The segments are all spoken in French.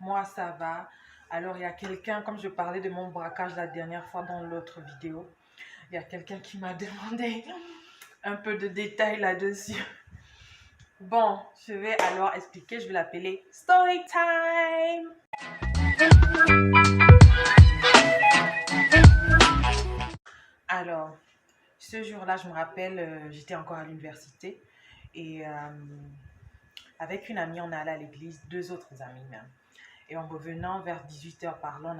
Moi, ça va. Alors, il y a quelqu'un, comme je parlais de mon braquage la dernière fois dans l'autre vidéo, il y a quelqu'un qui m'a demandé un peu de détails là-dessus. Bon, je vais alors expliquer. Je vais l'appeler Story Time. Alors, ce jour-là, je me rappelle, j'étais encore à l'université et avec une amie, on est allé à l'église, deux autres amies même. Et en revenant vers 18h par là,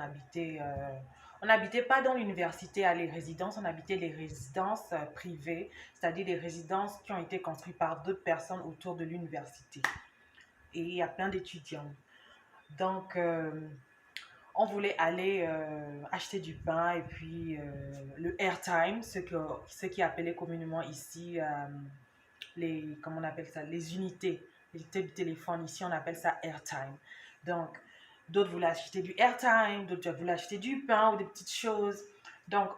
on n'habitait pas dans l'université à les résidences, on habitait les résidences privées, c'est-à-dire des résidences qui ont été construites par d'autres personnes autour de l'université. Et il y a plein d'étudiants. Donc, on voulait aller acheter du pain et puis le airtime, ce qui est appelé communément ici comment on appelle ça, les unités de téléphone. Ici, on appelle ça airtime. Donc, d'autres voulaient acheter du airtime, d'autres voulaient acheter du pain ou des petites choses. Donc,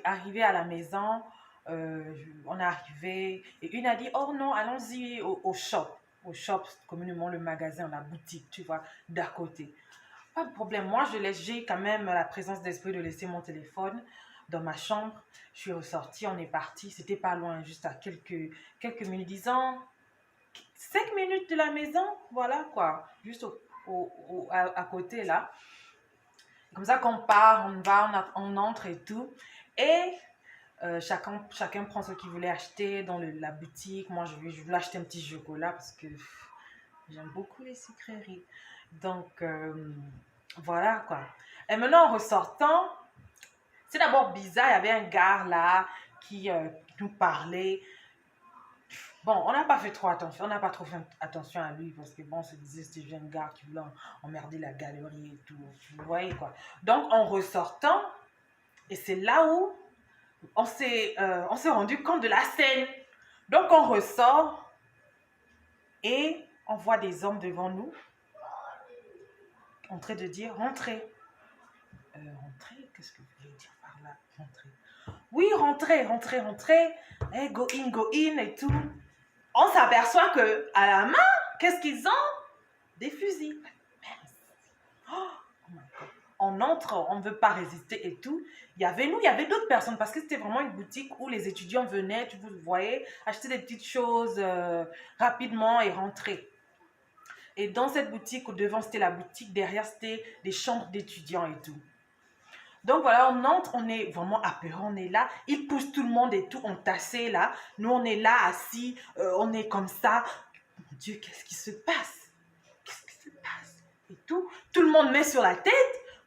arrivé à la maison, on est arrivé et une a dit, oh non, allons-y au shop. Au shop, communément le magasin, la boutique, tu vois, d'à côté. Pas de problème. Moi, j'ai quand même la présence d'esprit de laisser mon téléphone dans ma chambre. Je suis ressortie, on est parti. C'était pas loin, juste à quelques minutes, disons 5 minutes de la maison. Voilà quoi, juste à côté là. Comme ça qu'on part, on va, on entre et tout. Et chacun prend ce qu'il voulait acheter dans la boutique. Moi, je voulais acheter un petit chocolat parce que j'aime beaucoup les sucreries. Donc, voilà quoi. Et maintenant, en ressortant, c'est d'abord bizarre. Il y avait un gars là qui nous parlait. Bon, on n'a pas fait trop attention. On n'a pas trop fait attention à lui parce que bon, on se disait c'était un gars qui voulait emmerder la galerie et tout. Vous voyez quoi. Donc, en ressortant, et c'est là où on s'est rendu compte de la scène. Donc, on ressort et on voit des hommes devant nous en train de dire rentrez. Rentrer, qu'est-ce que vous voulez dire par là? Rentrer. Oui, rentrer. Hey, go in et tout. On s'aperçoit que à la main, qu'est-ce qu'ils ont? Des fusils. Oh my God. On entre, on ne veut pas résister et tout. Il y avait nous, il y avait d'autres personnes parce que c'était vraiment une boutique où les étudiants venaient, vous voyez, acheter des petites choses rapidement et rentrer. Et dans cette boutique, au devant, c'était la boutique, derrière, c'était des chambres d'étudiants et tout. Donc voilà, on entre, on est vraiment apeuré, on est là, ils poussent tout le monde et tout, on tassait là. Nous, on est là, assis, on est comme ça. Mon Dieu, qu'est-ce qui se passe? Qu'est-ce qui se passe? Et tout. Tout le monde met sur la tête.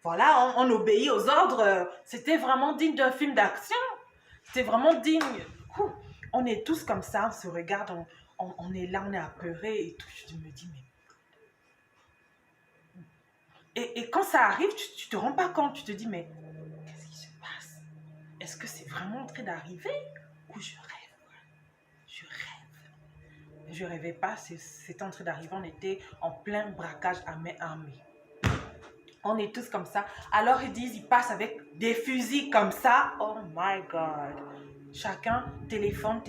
Voilà, on obéit aux ordres. C'était vraiment digne d'un film d'action. C'était vraiment digne. On est tous comme ça, on se regarde, on est là, on est apeuré et tout. Je me dis, mais... Et quand ça arrive, tu te rends pas compte, tu te dis, mais qu'est-ce qui se passe? Est-ce que c'est vraiment en train d'arriver ou je rêve? Je rêve. Je rêvais pas, c'était en train d'arriver, on était en plein braquage à main armée. On est tous comme ça. Alors ils disent, ils passent avec des fusils comme ça. Oh my God. Chacun, téléphone,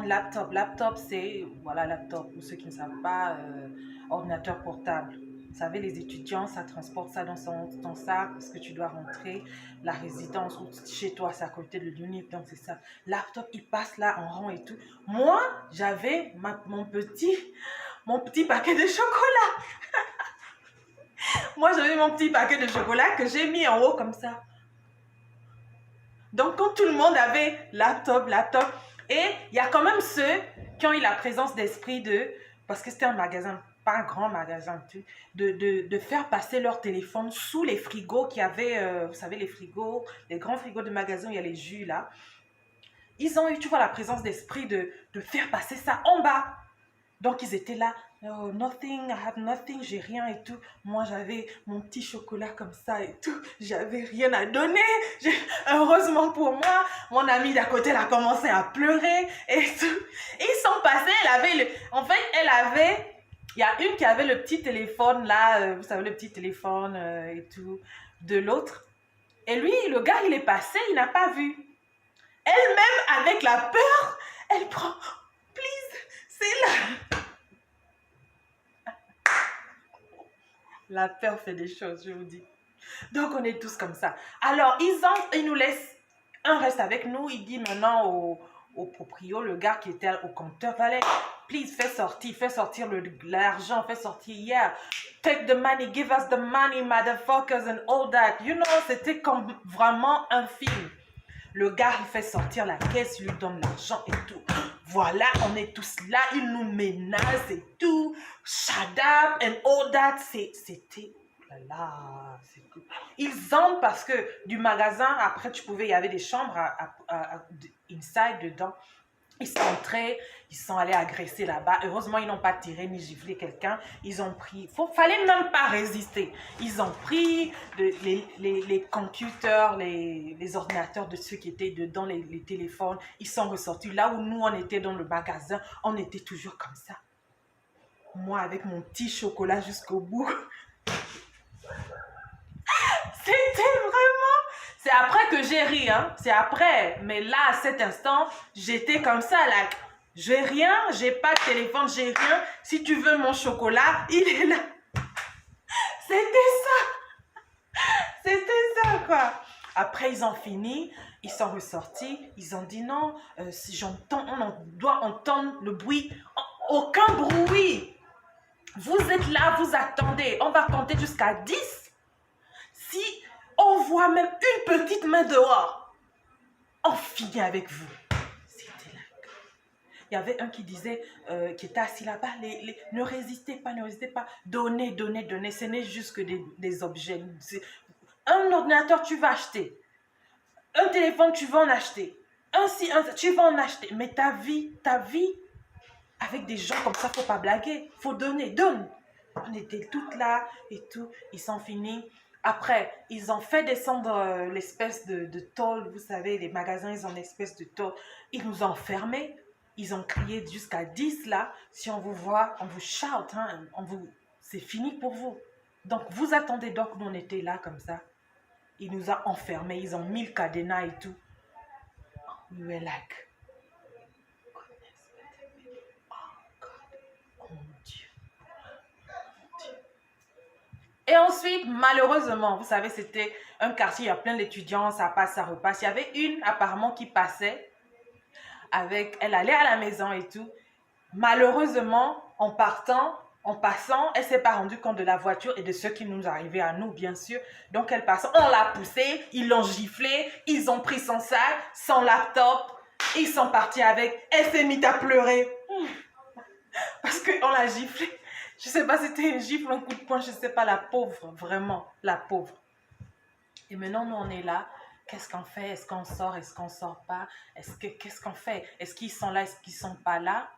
laptop, c'est, voilà, laptop, pour ceux qui ne savent pas, ordinateur portable. Vous savez, les étudiants, ça transporte ça dans sac parce que tu dois rentrer. La résidence ou chez toi, c'est à côté de l'unité, donc c'est ça. Laptop, il passe là en rang et tout. Moi, j'avais mon petit paquet de chocolat. Moi, j'avais mon petit paquet de chocolat que j'ai mis en haut comme ça. Donc, quand tout le monde avait laptop, et il y a quand même ceux qui ont eu la présence d'esprit parce que c'était un magasin, pas un grand magasin, de faire passer leur téléphone sous les frigos qu'il y avait, vous savez, les frigos, les grands frigos de magasin, il y a les jus là. Ils ont eu, tu vois, la présence d'esprit de faire passer ça en bas. Donc, ils étaient là, oh, nothing, I have nothing, j'ai rien et tout. Moi, j'avais mon petit chocolat comme ça et tout. J'avais rien à donner. Heureusement pour moi, mon amie d'à côté, elle a commencé à pleurer et tout. Et ils sont passés, il y a une qui avait le petit téléphone là, vous savez, le petit téléphone et tout, de l'autre. Et lui, le gars, il est passé, il n'a pas vu. Elle-même, avec la peur, elle prend, please, c'est là. La peur fait des choses, je vous dis. Donc, on est tous comme ça. Alors, ils entrent, ils nous laissent. Un reste avec nous. Il dit maintenant au proprio, le gars qui était au compteur, fallait, please, fais sortir l'argent, fais sortir hier. Take the money, give us the money, motherfuckers and all that. You know, c'était comme vraiment un film. Le gars, il fait sortir la caisse, il lui donne l'argent et tout. Voilà, on est tous là, il nous menace et tout. Shut up and all that. C'était... Là, c'est cool. Ils entrent parce que du magasin, après, il y avait des chambres inside dedans. Ils sont entrés, ils sont allés agresser là-bas. Heureusement, ils n'ont pas tiré ni giflé quelqu'un. Ils ont pris, fallait même pas résister. Ils ont pris les computers, les ordinateurs de ceux qui étaient dedans, les téléphones. Ils sont ressortis. Là où nous, on était dans le magasin, on était toujours comme ça. Moi, avec mon petit chocolat jusqu'au bout. C'était vraiment... C'est après que j'ai ri, hein. C'est après. Mais là, à cet instant, j'étais comme ça, là. J'ai rien, j'ai pas de téléphone, j'ai rien. Si tu veux mon chocolat, il est là. C'était ça. C'était ça, quoi. Après, ils ont fini. Ils sont ressortis. Ils ont dit non, si j'entends, on doit entendre le bruit. Aucun bruit. Vous êtes là, vous attendez. On va compter jusqu'à 10. Si on voit même une petite main dehors, on finit avec vous. C'était là. Il y avait un qui disait, qui était assis là-bas, ne résistez pas, donnez, ce n'est juste que des objets. Un ordinateur, tu vas acheter. Un téléphone, tu vas en acheter. Tu vas en acheter. Mais ta vie, avec des gens comme ça, faut pas blaguer. Faut donner, donne. On était toutes là et tout. Ils sont finis. Après, ils ont fait descendre l'espèce de tôle. Vous savez, les magasins, ils ont une espèce de tôle. Ils nous ont enfermés. Ils ont crié jusqu'à 10 là. Si on vous voit, on vous shout. Hein, c'est fini pour vous. Donc, vous attendez. Donc, nous, on était là comme ça. Ils nous ont enfermés. Ils ont mis le cadenas et tout. We were like... Et ensuite, malheureusement, vous savez, c'était un quartier, il y a plein d'étudiants, ça passe, ça repasse. Il y avait une, apparemment, qui passait elle allait à la maison et tout. Malheureusement, en passant, elle ne s'est pas rendue compte de la voiture et de ce qui nous arrivait à nous, bien sûr. Donc, elle passe, on l'a poussée, ils l'ont giflé, ils ont pris son sac, son laptop, ils sont partis avec. Elle s'est mise à pleurer. Parce qu'on l'a giflé. Je ne sais pas si c'était un gifle, un coup de poing, je ne sais pas, la pauvre, vraiment, la pauvre. Et maintenant, nous, on est là. Qu'est-ce qu'on fait? Est-ce qu'on sort? Est-ce qu'on ne sort pas? Qu'est-ce qu'on fait? Est-ce qu'ils sont là? Est-ce qu'ils ne sont pas là?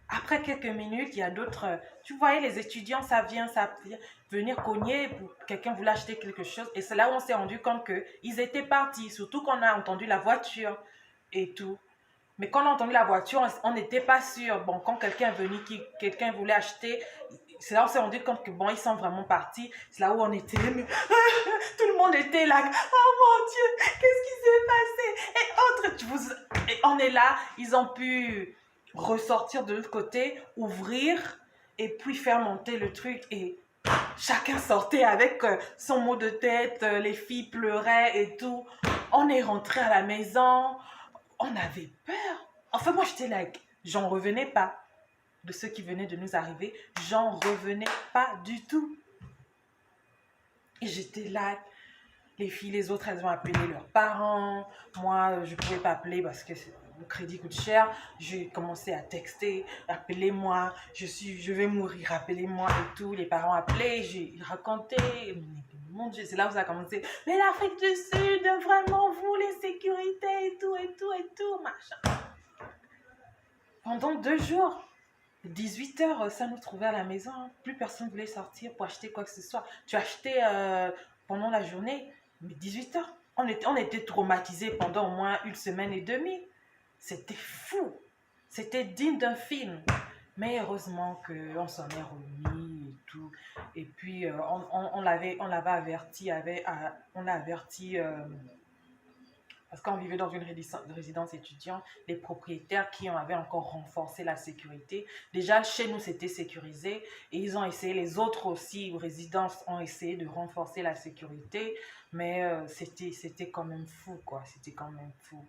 Après quelques minutes, il y a d'autres... Tu voyais, les étudiants, ça vient venir cogner pour quelqu'un voulait acheter quelque chose. Et c'est là où on s'est rendu compte qu'ils étaient partis. Surtout qu'on a entendu la voiture et tout. Mais quand on a entendu la voiture, on n'était pas sûr. Bon, quand quelqu'un est venu, quelqu'un voulait acheter, c'est là où on s'est rendu compte que bon, ils sont vraiment partis. C'est là où on était, mais tout le monde était là. Oh mon Dieu, qu'est-ce qui s'est passé? Et on est là, ils ont pu ressortir de l'autre côté, ouvrir et puis faire monter le truc. Et chacun sortait avec son mot de tête, les filles pleuraient et tout. On est rentré à la maison. On avait peur. Enfin, moi, j'étais là, j'en revenais pas de ce qui venait de nous arriver. J'en revenais pas du tout. Et j'étais là. Les filles, les autres, elles ont appelé leurs parents. Moi, je ne pouvais pas appeler parce que le crédit coûte cher. J'ai commencé à texter. Appelez-moi. Je vais mourir. Appelez-moi et tout. Les parents appelaient. J'ai raconté. Mon Dieu, c'est là où ça a commencé. Mais l'Afrique du Sud, vraiment, vous, les sécurités et tout, machin. Pendant 2 jours, 18 heures, ça nous trouvait à la maison. Plus personne ne voulait sortir pour acheter quoi que ce soit. Tu achetais pendant la journée, mais 18 heures. On était traumatisés pendant au moins 1 semaine et demie. C'était fou. C'était digne d'un film. Mais heureusement qu'on s'en est remis et tout. Et puis, on l'avait averti, on a averti Parce qu'on vivait dans une résidence étudiante, les propriétaires qui en avaient encore renforcé la sécurité. Déjà, chez nous, c'était sécurisé. Et ils ont essayé, les autres aussi, résidences ont essayé de renforcer la sécurité. Mais c'était quand même fou, quoi. C'était quand même fou.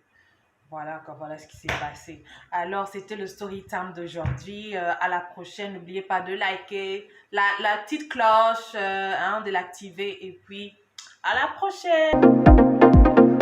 Voilà, quoi, voilà ce qui s'est passé. Alors, c'était le story time d'aujourd'hui. À la prochaine, n'oubliez pas de liker la petite cloche, hein, de l'activer. Et puis, à la prochaine!